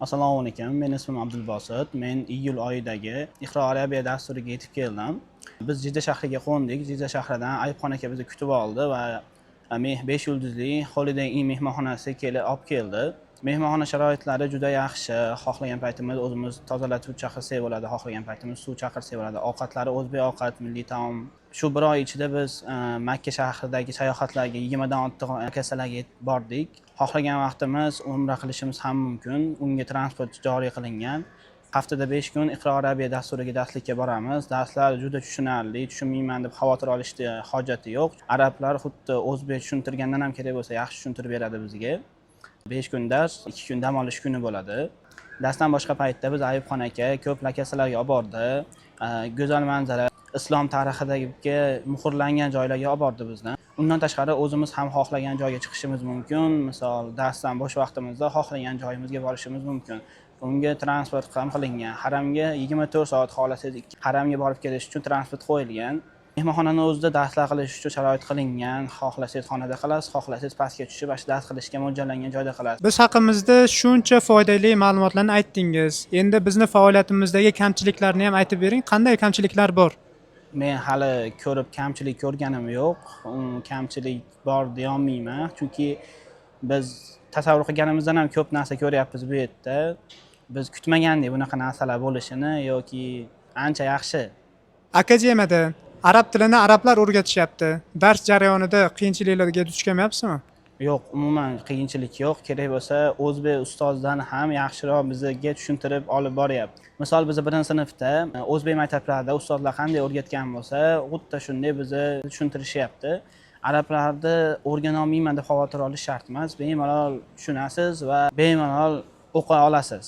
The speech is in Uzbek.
Assalomu alaykum. Men ismim Abdulbosit. Men iyul oyidagi Iqro Arabiya dasturiga yetib keldim. Biz Jizzax shahriga qo'ndik. Jizzax shahridan Ayubxon aka bizni kutib oldi va 5 yulduzli Holiday Inn mehmonxonasiga olib keldi. Mehmonxona sharoitlari juda yaxshi. Xohlagan paytimiz o'zimiz tozalatib chaqirsak bo'ladi, xohlagan paytimiz suv chaqirsak bo'ladi. Ovqatlari o'zbek ovqat, milliy taom. Shu bir oy ichida biz Makka shahridagi sayohatlarga 20 dan ortiq kasallarga bordik. Xohlagan vaqtimiz umra qilishimiz ham mumkin. Unga transport joriy qilingan. Haftada 5 kun Iqro Arabiya dasturiga darslikka boramiz. Darslar juda tushunarli, tushunmayman deb xavotir olishga hojati yo'q. Arablar xuddi o'zbek tushuntirgandan ham kerak bo'lsa yaxshi tushuntirib beradi bizga. 5 kun dars, 2 kun dam olish kuni bo'ladi. Darsdan boshqa paytda biz Ayubxon aka ko'p lokatsiyalarga olib bordi. Go'zal manzara, islom tarixidagi muhrlangan joylarga olib bordi bizni. Undan tashqari o'zimiz ham xohlagan joyga chiqishimiz mumkin. Misol, darsdan bo'sh vaqtimizda xohlagan joyimizga borishimiz mumkin. Bunga transport ham qilingan. Haramga 24 soat xohlasangiz haramga borib kelish uchun transport qo'yilgan. Mehmonxonaning o'zida darslar qilish uchun sharoit qilingan. Xohlasangiz xonada qilasiz, xohlasangiz pastga tushib, dars qilishga mo'ljallangan joyda qilasiz. Biz haqimizda shuncha foydali ma'lumotlarni aytdingiz. Endi bizni faoliyatimizdagi kamchiliklarni ham aytib bering. Qanday kamchiliklar bor? Men hali ko'rib kamchilik ko'rganim yo'q. Kamchilik bor deya olmayman, chunki biz tasavvur qilganimizdan ham ko'p narsa ko'ryapmiz bu yerda. Biz kutmagandik bunaqa narsalar bo'lishini yoki ancha yaxshi. Akademiyada arab tilini arablar o'rgatishyapti. Dars jarayonida qiyinchiliklarga duch kelmayapsizmi? Yo'q, umuman qiyinchilik yo'q. Kerak bo'lsa, o'zbek ustozdan ham yaxshiroq bizga tushuntirib olib boryapti. Misol, biz birinchi sinfda o'zbek maktablarida ustozlar qanday o'rgatgan bo'lsa, xuddi shunday bizni tushuntirishyapti. Arablarni o'rgana olmayman deb xavotir olish shart emas. Bemalol tushunasiz va bemalol o'qiy olasiz.